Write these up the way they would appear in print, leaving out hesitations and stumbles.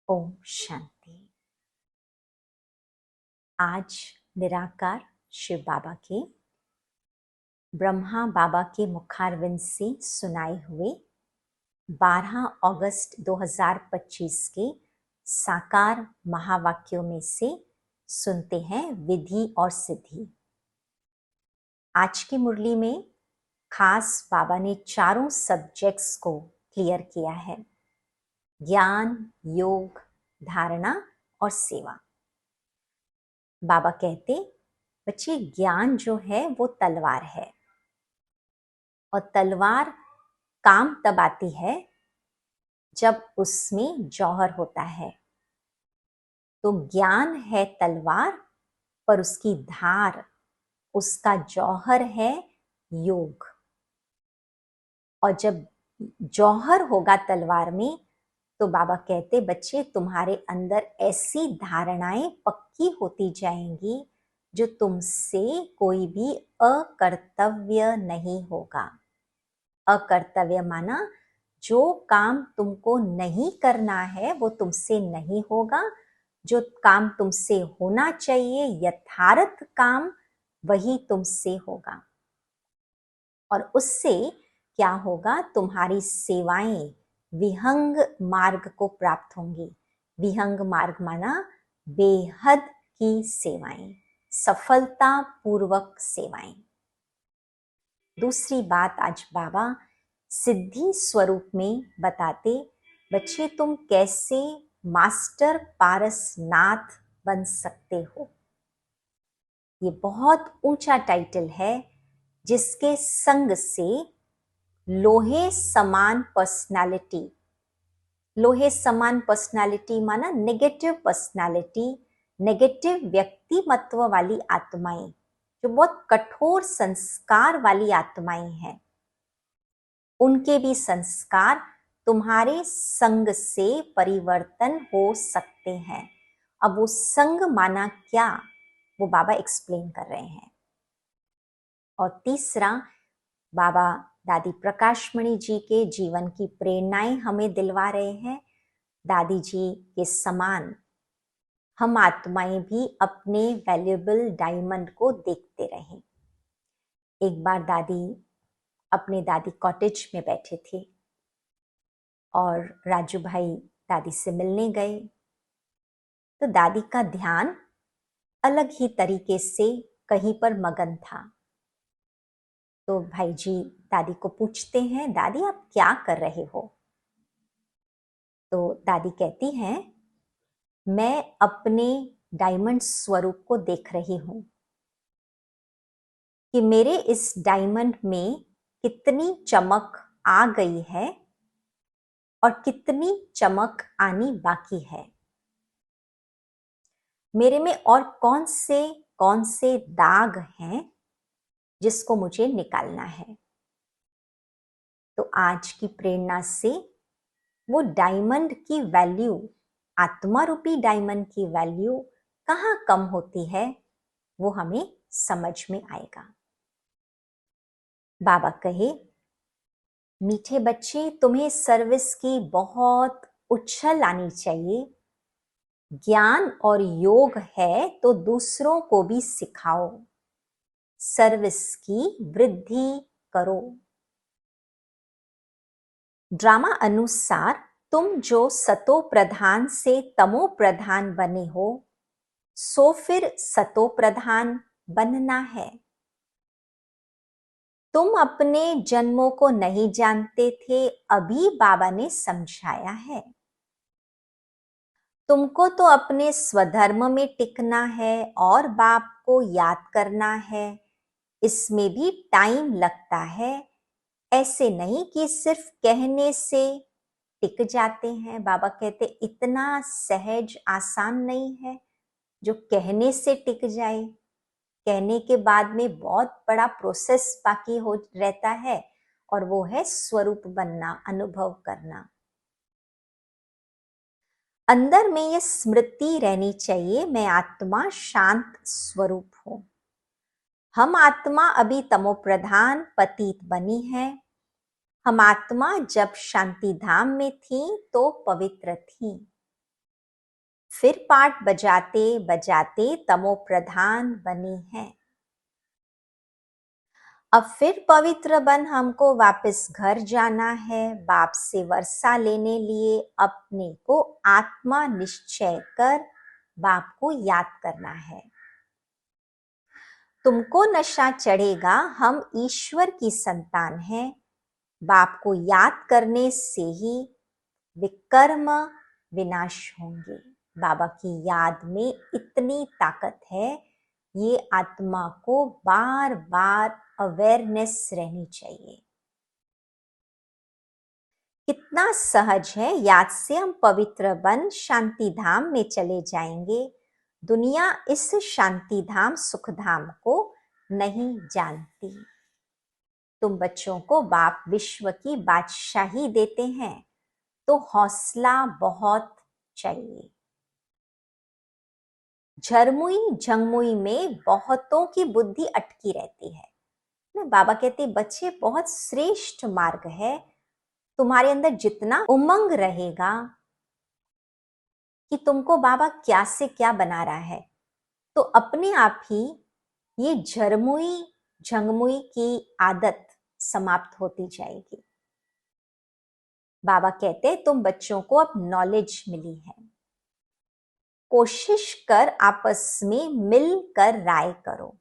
ओम शांति। आज निराकार शिव बाबा के ब्रह्मा बाबा के मुखारविंद से सुनाए हुए 12 अगस्त 2025 के साकार महावाक्यों में से सुनते हैं विधि और सिद्धि। आज की मुरली में खास बाबा ने चारों सब्जेक्ट्स को क्लियर किया है: ज्ञान, योग, धारणा और सेवा। बाबा कहते, बच्चे ज्ञान जो है वो तलवार है और तलवार काम तब आती है जब उसमें जौहर होता है। तो ज्ञान है तलवार पर उसकी धार, उसका जौहर है योग। और जब जौहर होगा तलवार में तो बाबा कहते, बच्चे तुम्हारे अंदर ऐसी धारणाएं पक्की होती जाएंगी जो तुमसे कोई भी अकर्तव्य नहीं होगा। अकर्तव्य माना जो काम तुमको नहीं करना है वो तुमसे नहीं होगा, जो काम तुमसे होना चाहिए यथार्थ काम वही तुमसे होगा। और उससे क्या होगा, तुम्हारी सेवाएं विहंग मार्ग को प्राप्त होंगी। विहंग मार्ग माना बेहद की सेवाएं, सफलता पूर्वक सेवाएं। दूसरी बात आज बाबा सिद्धि स्वरूप में बताते, बच्चे तुम कैसे मास्टर पारसनाथ बन सकते हो। ये बहुत ऊंचा टाइटल है जिसके संग से लोहे समान पर्सनालिटी, लोहे समान पर्सनालिटी माना नेगेटिव पर्सनालिटी, नेगेटिव व्यक्तिमत्व वाली आत्माएं, जो बहुत कठोर संस्कार वाली आत्माएं हैं, उनके भी संस्कार तुम्हारे संग से परिवर्तन हो सकते हैं। अब वो संग माना क्या, वो बाबा एक्सप्लेन कर रहे हैं। और तीसरा, बाबा दादी प्रकाशमणि जी के जीवन की प्रेरणाएं हमें दिलवा रहे हैं। दादी जी के समान हम आत्माएं भी अपने वैल्यूएबल डायमंड को देखते रहें। एक बार दादी अपने दादी कॉटेज में बैठे थे और राजू भाई दादी से मिलने गए। तो दादी का ध्यान अलग ही तरीके से कहीं पर मगन था। तो भाई जी दादी को पूछते हैं, दादी आप क्या कर रहे हो? तो दादी कहती हैं, मैं अपने डायमंड स्वरूप को देख रही हूं कि मेरे इस डायमंड में कितनी चमक आ गई है और कितनी चमक आनी बाकी है। मेरे में और कौन से दाग हैं जिसको मुझे निकालना है। तो आज की प्रेरणा से वो डायमंड की वैल्यू, आत्मा रूपी डायमंड की वैल्यू कहाँ कम होती है वो हमें समझ में आएगा। बाबा कहे, मीठे बच्चे तुम्हें सर्विस की बहुत उछल आनी चाहिए। ज्ञान और योग है तो दूसरों को भी सिखाओ, सर्विस की वृद्धि करो। ड्रामा अनुसार तुम जो सतो प्रधान से तमो प्रधान बने हो, सो फिर सतो प्रधान बनना है। तुम अपने जन्मों को नहीं जानते थे, अभी बाबा ने समझाया है। तुमको तो अपने स्वधर्म में टिकना है और बाप को याद करना है। इसमें भी टाइम लगता है, ऐसे नहीं कि सिर्फ कहने से टिक जाते हैं। बाबा कहते इतना सहज आसान नहीं है जो कहने से टिक जाए। कहने के बाद में बहुत बड़ा प्रोसेस बाकी हो रहता है और वो है स्वरूप बनना, अनुभव करना। अंदर में ये स्मृति रहनी चाहिए, मैं आत्मा शांत स्वरूप हूं। हम आत्मा अभी तमो प्रधान पतित बनी है। हम आत्मा जब शांति धाम में थी तो पवित्र थी। फिर पाठ बजाते बजाते तमो प्रधान बनी है। अब फिर पवित्र बन हमको वापस घर जाना है, बाप से वर्षा लेने लिए अपने को आत्मा निश्चय कर बाप को याद करना है। तुमको नशा चढ़ेगा, हम ईश्वर की संतान हैं। बाप को याद करने से ही विकर्म विनाश होंगे। बाबा की याद में इतनी ताकत है, ये आत्मा को बार बार अवेयरनेस रहनी चाहिए। कितना सहज है, याद से हम पवित्र बन शांति धाम में चले जाएंगे। दुनिया इस शांति धाम सुख धाम को नहीं जानती। तुम बच्चों को बाप विश्व की बादशाही देते हैं, तो हौसला बहुत चाहिए। झरमुई झंगमुई में बहुतों की बुद्धि अटकी रहती है ना। बाबा कहते बच्चे बहुत श्रेष्ठ मार्ग है। तुम्हारे अंदर जितना उमंग रहेगा कि तुमको बाबा क्या से क्या बना रहा है, तो अपने आप ही ये झरमुई झंगमुई की आदत समाप्त होती जाएगी। बाबा कहते तुम बच्चों को अब नॉलेज मिली है, कोशिश कर आपस में मिलकर राय करो।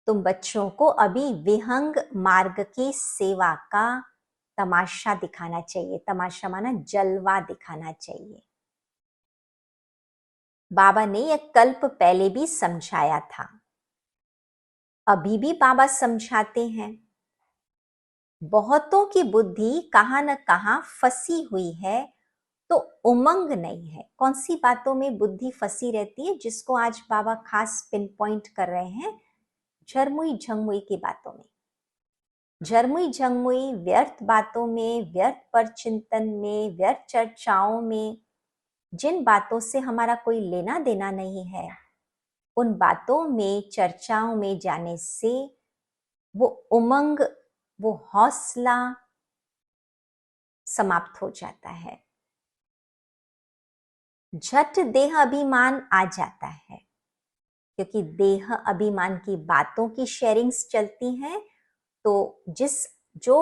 तुम बच्चों को अभी विहंग मार्ग की सेवा का तमाशा दिखाना चाहिए। तमाशा माना जलवा दिखाना चाहिए। बाबा ने यह कल्प पहले भी समझाया था, अभी भी बाबा समझाते हैं। बहुतों की बुद्धि कहां न कहां फंसी हुई है, तो उमंग नहीं है। कौन सी बातों में बुद्धि फंसी रहती है, जिसको आज बाबा खास पिन पॉइंट कर रहे हैं? झरमुई झंगमुई की बातों में। झरमुई झंगमुई व्यर्थ बातों में, व्यर्थ पर चिंतन में, व्यर्थ चर्चाओं में, जिन बातों से हमारा कोई लेना देना नहीं है, उन बातों में चर्चाओं में जाने से वो उमंग, वो हौसला समाप्त हो जाता है। झट देह अभिमान आ जाता है, क्योंकि देह अभिमान की बातों की शेयरिंग्स चलती हैं। तो जो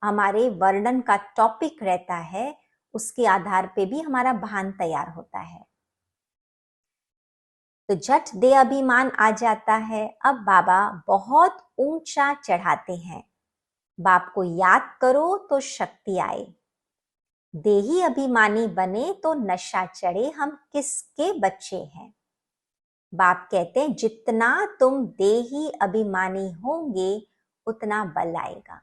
हमारे वर्णन का टॉपिक रहता है, उसके आधार पे भी हमारा भान तैयार होता है। तो झट देह अभिमान आ जाता है। अब बाबा बहुत ऊंचा चढ़ाते हैं, बाप को याद करो तो शक्ति आए। देही अभिमानी बने तो नशा चढ़े, हम किसके बच्चे हैं? बाप कहते हैं जितना तुम देही अभिमानी होंगे उतना बल आएगा।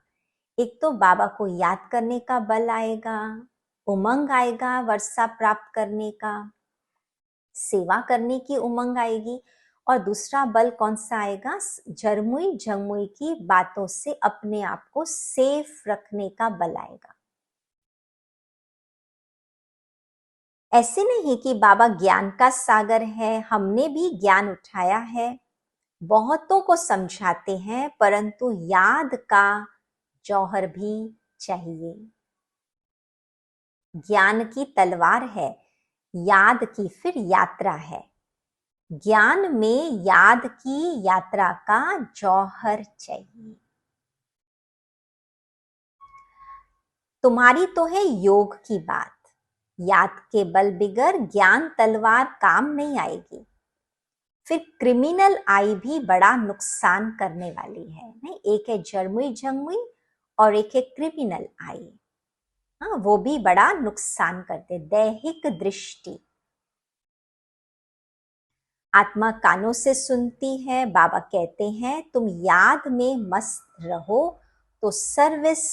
एक तो बाबा को याद करने का बल आएगा, उमंग आएगा, वर्षा प्राप्त करने का, सेवा करने की उमंग आएगी। और दूसरा बल कौन सा आएगा? झरमुई झंगमुई की बातों से अपने आप को सेफ रखने का बल आएगा। ऐसे नहीं कि बाबा ज्ञान का सागर है, हमने भी ज्ञान उठाया है, बहुतों को समझाते हैं, परंतु याद का जौहर भी चाहिए। ज्ञान की तलवार है, याद की फिर यात्रा है। ज्ञान में याद की यात्रा का जौहर चाहिए। तुम्हारी तो है योग की बात, याद के बल बिगर ज्ञान तलवार काम नहीं आएगी। फिर क्रिमिनल आई भी बड़ा नुकसान करने वाली है। नहीं, एक है झरमुई झंगमुई और एक है क्रिमिनल आई। हाँ, वो भी बड़ा नुकसान करते। दैहिक दृष्टि, आत्मा कानों से सुनती है। बाबा कहते हैं तुम याद में मस्त रहो तो सर्विस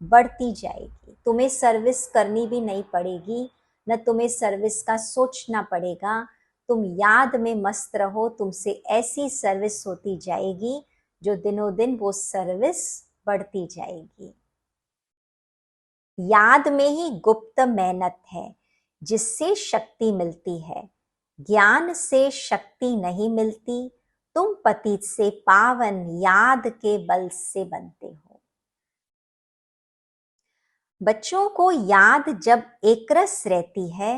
बढ़ती जाएगी। तुम्हें सर्विस करनी भी नहीं पड़ेगी, न तुम्हें सर्विस का सोचना पड़ेगा। तुम याद में मस्त रहो, तुमसे ऐसी सर्विस होती जाएगी जो दिनों दिन वो सर्विस बढ़ती जाएगी। याद में ही गुप्त मेहनत है जिससे शक्ति मिलती है। ज्ञान से शक्ति नहीं मिलती। तुम पतित से पावन याद के बल से बनते हो। बच्चों को याद जब एकरस रहती है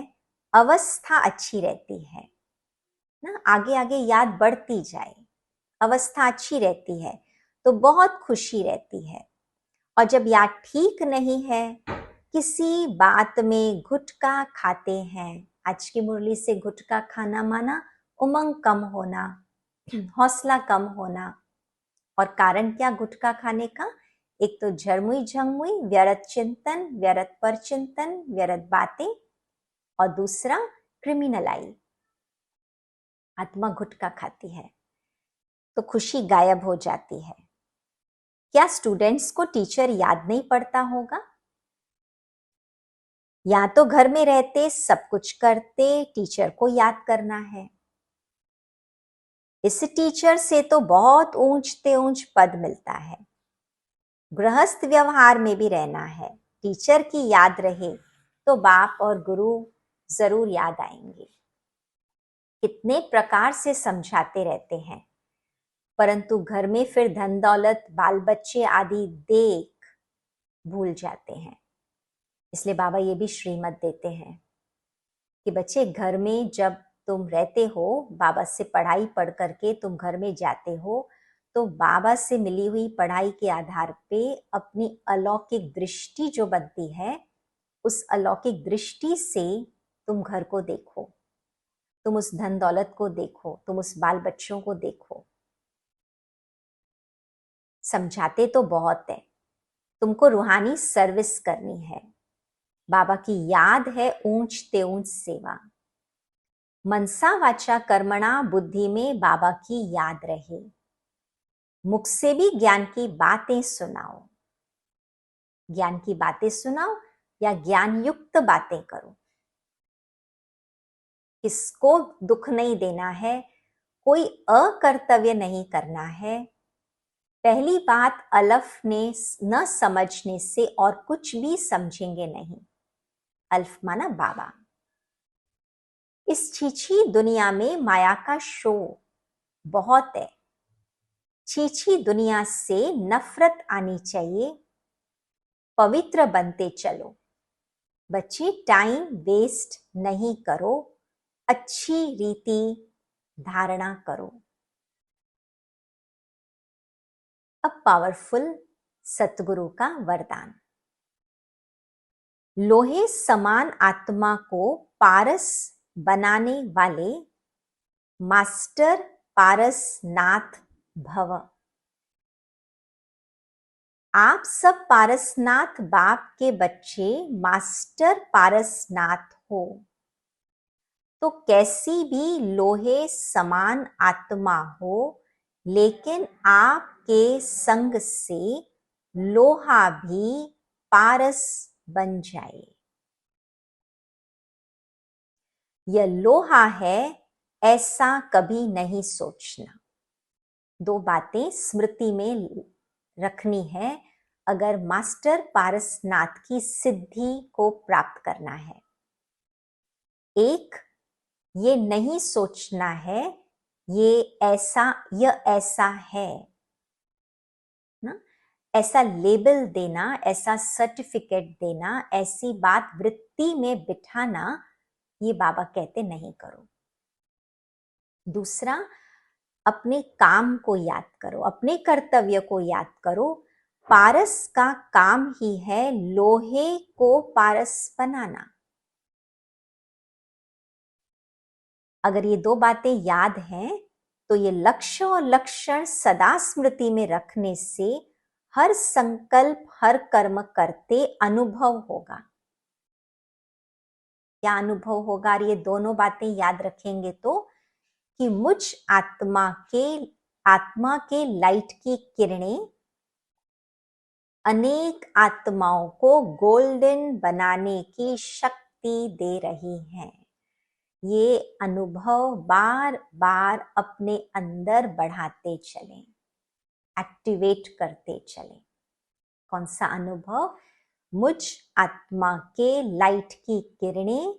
अवस्था अच्छी रहती है ना, आगे आगे याद बढ़ती जाए, अवस्था अच्छी रहती है तो बहुत खुशी रहती है। और जब याद ठीक नहीं है, किसी बात में गुटखा खाते हैं, आज की मुरली से गुटखा खाना माना उमंग कम होना, हौसला कम होना। और कारण क्या गुटखा खाने का? एक तो झरमुई झंगमुई, व्यर्थ चिंतन, व्यर्थ पर चिंतन, व्यर्थ बातें, और दूसरा क्रिमिनल आई, आत्मा गुटखा खाती है तो खुशी गायब हो जाती है। क्या स्टूडेंट्स को टीचर याद नहीं पड़ता होगा? या तो घर में रहते सब कुछ करते, टीचर को याद करना है। इस टीचर से तो बहुत ऊंचते ऊंच पद मिलता है। गृहस्थ व्यवहार में भी रहना है, टीचर की याद रहे तो बाप और गुरु जरूर याद आएंगे। कितने प्रकार से समझाते रहते हैं, परंतु घर में फिर धन दौलत, बाल बच्चे आदि देख भूल जाते हैं। इसलिए बाबा ये भी श्रीमत देते हैं कि बच्चे घर में जब तुम रहते हो, बाबा से पढ़ाई पढ़ करके तुम घर में जाते हो, तो बाबा से मिली हुई पढ़ाई के आधार पे अपनी अलौकिक दृष्टि जो बनती है, उस अलौकिक दृष्टि से तुम घर को देखो, तुम उस धन दौलत को देखो, तुम उस बाल बच्चों को देखो। समझाते तो बहुत है, तुमको रूहानी सर्विस करनी है। बाबा की याद है ऊंच ते ऊंच सेवा। मनसा वाचा कर्मणा बुद्धि में बाबा की याद रहे। मुख से भी ज्ञान की बातें सुनाओ, ज्ञान की बातें सुनाओ या ज्ञान युक्त बातें करो। किसको दुख नहीं देना है, कोई अकर्तव्य नहीं करना है। पहली बात, अलफ ने न समझने से और कुछ भी समझेंगे नहीं। अल्फ माना बाबा। इस छीछी दुनिया में माया का शो बहुत है। छीछी दुनिया से नफरत आनी चाहिए, पवित्र बनते चलो। बच्चे टाइम वेस्ट नहीं करो, अच्छी रीति धारणा करो। अब पावरफुल सतगुरु का वरदान। लोहे समान आत्मा को पारस बनाने वाले मास्टर पारसनाथ भव। आप सब पारसनाथ बाप के बच्चे मास्टर पारसनाथ हो, तो कैसी भी लोहे समान आत्मा हो, लेकिन आपके संग से लोहा भी पारस बन जाए। यह लोहा है, ऐसा कभी नहीं सोचना। दो बातें स्मृति में रखनी है अगर मास्टर पारसनाथ की सिद्धि को प्राप्त करना है। एक, ये नहीं सोचना है यह ऐसा है ना, ऐसा लेबल देना, ऐसा सर्टिफिकेट देना, ऐसी बात वृत्ति में बिठाना, ये बाबा कहते नहीं करो। दूसरा, अपने काम को याद करो, अपने कर्तव्य को याद करो। पारस का काम ही है लोहे को पारस बनाना। अगर ये दो बातें याद हैं तो ये लक्ष्य और लक्षण सदा स्मृति में रखने से हर संकल्प, हर कर्म करते अनुभव होगा। क्या अनुभव होगा? ये दोनों बातें याद रखेंगे तो कि मुझ आत्मा के लाइट की किरणें अनेक आत्माओं को गोल्डन बनाने की शक्ति दे रही हैं। ये अनुभव बार बार अपने अंदर बढ़ाते चलें, एक्टिवेट करते चलें। कौन सा अनुभव? मुझ आत्मा के लाइट की किरणें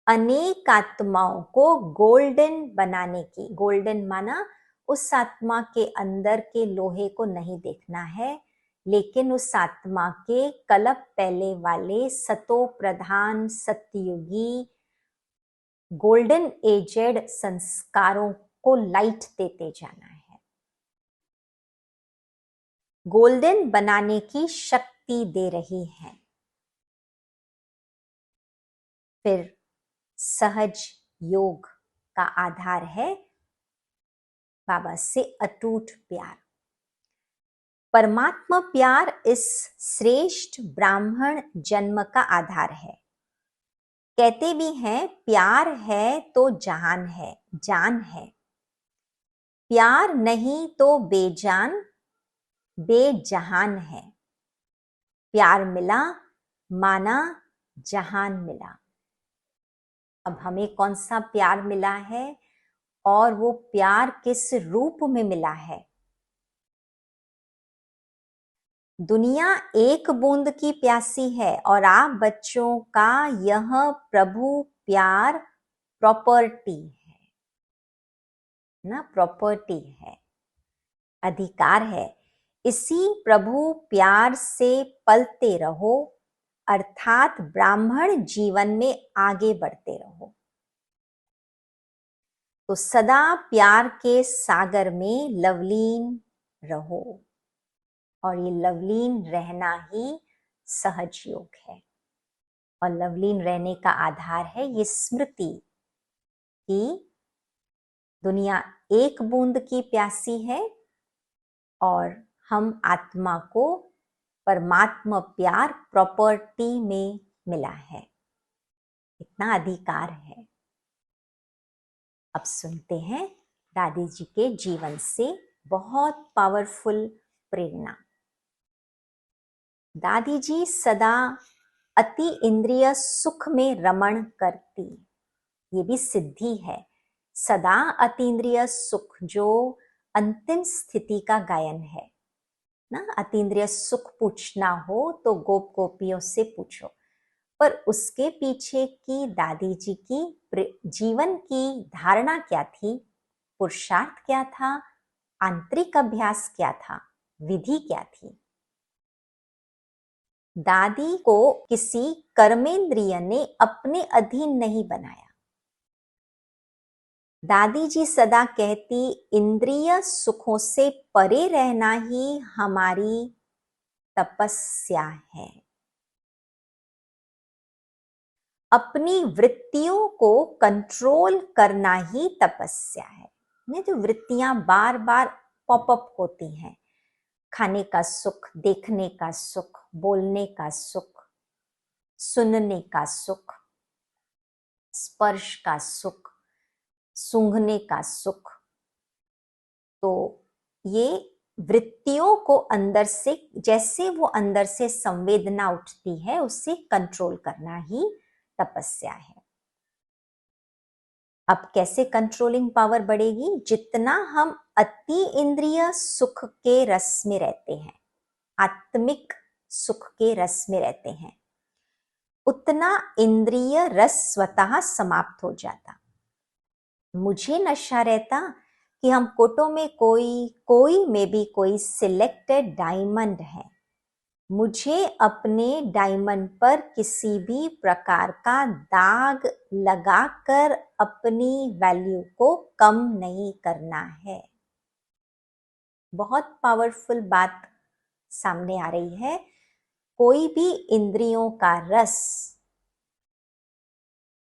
अनेक आत्माओं को गोल्डन बनाने की। गोल्डन माना उस आत्मा के अंदर के लोहे को नहीं देखना है, लेकिन उस आत्मा के कलप पहले वाले सतो प्रधान सत्ययुगी गोल्डन एजेड संस्कारों को लाइट देते जाना है, गोल्डन बनाने की शक्ति दे रही है। फिर सहज योग का आधार है बाबा से अटूट प्यार। परमात्मा प्यार इस श्रेष्ठ ब्राह्मण जन्म का आधार है। कहते भी हैं प्यार है तो जहान है, जान है। प्यार नहीं तो बेजान बेजहान है। प्यार मिला माना जहान मिला। अब हमें कौन सा प्यार मिला है और वो प्यार किस रूप में मिला है? दुनिया एक बूंद की प्यासी है और आप बच्चों का यह प्रभु प्यार प्रॉपर्टी है ना, प्रॉपर्टी है, अधिकार है। इसी प्रभु प्यार से पलते रहो, अर्थात ब्राह्मण जीवन में आगे बढ़ते रहो। तो सदा प्यार के सागर में लवलीन रहो और ये लवलीन रहना ही सहज योग है। और लवलीन रहने का आधार है ये स्मृति कि दुनिया एक बूंद की प्यासी है और हम आत्मा को परमात्मा प्यार प्रॉपर्टी में मिला है, इतना अधिकार है। अब सुनते हैं दादी जी के जीवन से बहुत पावरफुल प्रेरणा। दादी जी सदा अति इंद्रिय सुख में रमण करती, ये भी सिद्धि है। सदा अतीन्द्रिय सुख जो अंतिम स्थिति का गायन है ना। अतीन्द्रिय सुख पूछना हो तो गोप गोपियों से पूछो, पर उसके पीछे की दादी जी की जीवन की धारणा क्या थी, पुरुषार्थ क्या था, आंतरिक अभ्यास क्या था, विधि क्या थी। दादी को किसी कर्मेंद्रिय ने अपने अधीन नहीं बनाया। दादी जी सदा कहती इंद्रिय सुखों से परे रहना ही हमारी तपस्या है। अपनी वृत्तियों को कंट्रोल करना ही तपस्या है। ये जो वृत्तियां बार बार पॉपअप होती हैं, खाने का सुख, देखने का सुख, बोलने का सुख, सुनने का सुख, स्पर्श का सुख, सूंघने का सुख, तो ये वृत्तियों को अंदर से, जैसे वो अंदर से संवेदना उठती है, उससे कंट्रोल करना ही तपस्या है। अब कैसे कंट्रोलिंग पावर बढ़ेगी? जितना हम अति इंद्रिय सुख के रस में रहते हैं, आत्मिक सुख के रस में रहते हैं, उतना इंद्रिय रस स्वतः समाप्त हो जाता। मुझे नशा रहता कि हम कोटों में कोई में भी कोई सिलेक्टेड डायमंड है, मुझे अपने डायमंड पर किसी भी प्रकार का दाग लगाकर अपनी वैल्यू को कम नहीं करना है। बहुत पावरफुल बात सामने आ रही है। कोई भी इंद्रियों का रस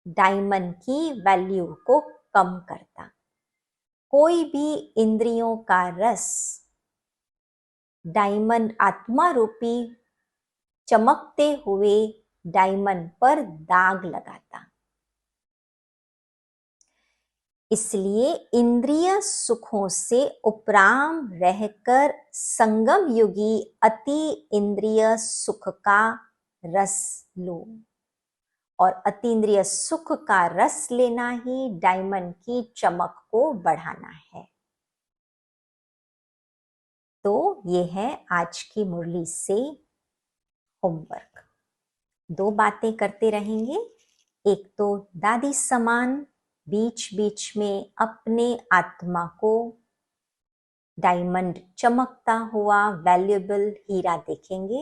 डायमंड की वैल्यू को कम करता, कोई भी इंद्रियों का रस डायमंड आत्मा रूपी चमकते हुए डायमंड पर दाग लगाता। इसलिए इंद्रिय सुखों से उपराम रहकर संगम युगी अति इंद्रिय सुख का रस लो, और अतीन्द्रिय सुख का रस लेना ही डायमंड की चमक को बढ़ाना है। तो ये है आज की मुरली से होमवर्क। 2 बातें करते रहेंगे। एक तो दादी समान बीच बीच में अपने आत्मा को डायमंड चमकता हुआ वैल्यूएबल हीरा देखेंगे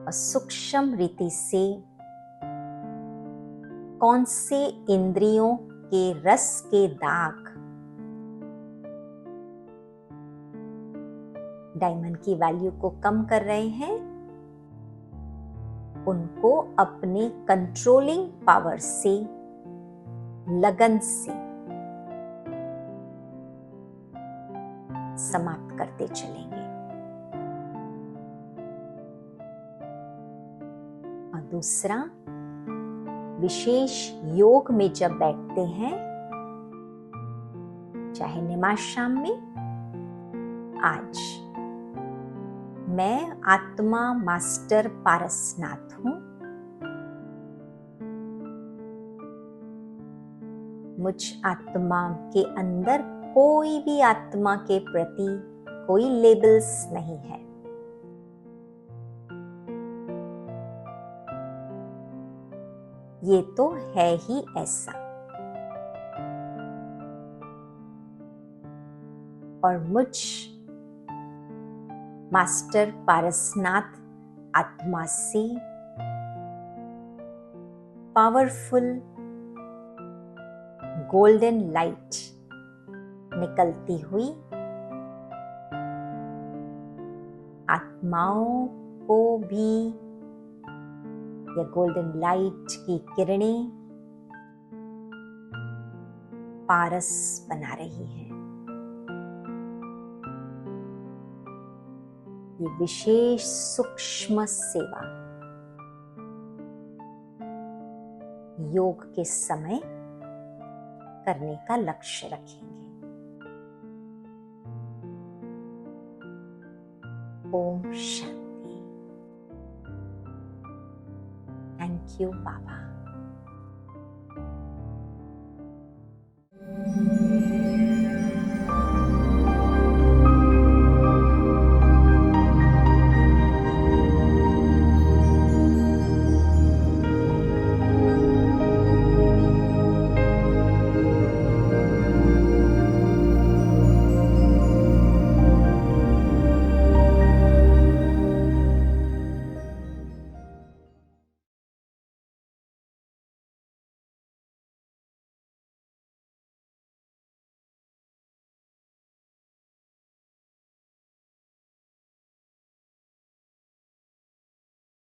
और सूक्ष्म रीति से कौन से इंद्रियों के रस के दाग डायमंड की वैल्यू को कम कर रहे हैं, उनको अपने कंट्रोलिंग पावर से, लगन से समाप्त करते चलेंगे। और दूसरा, विशेष योग में जब बैठते हैं, चाहे निमाशाम में, आज मैं आत्मा मास्टर पारसनाथ हूं, मुझ आत्मा के अंदर कोई भी आत्मा के प्रति कोई लेबल्स नहीं है। ये तो है ही ऐसा। और मुझ मास्टर पारसनाथ आत्मा से पावरफुल गोल्डन लाइट निकलती हुई आत्माओं को भी यह गोल्डन लाइट की किरणें पारस बना रही है। ये विशेष सूक्ष्म सेवा योग के समय करने का लक्ष्य रखेंगे। ओम शांति। Thank you Baba.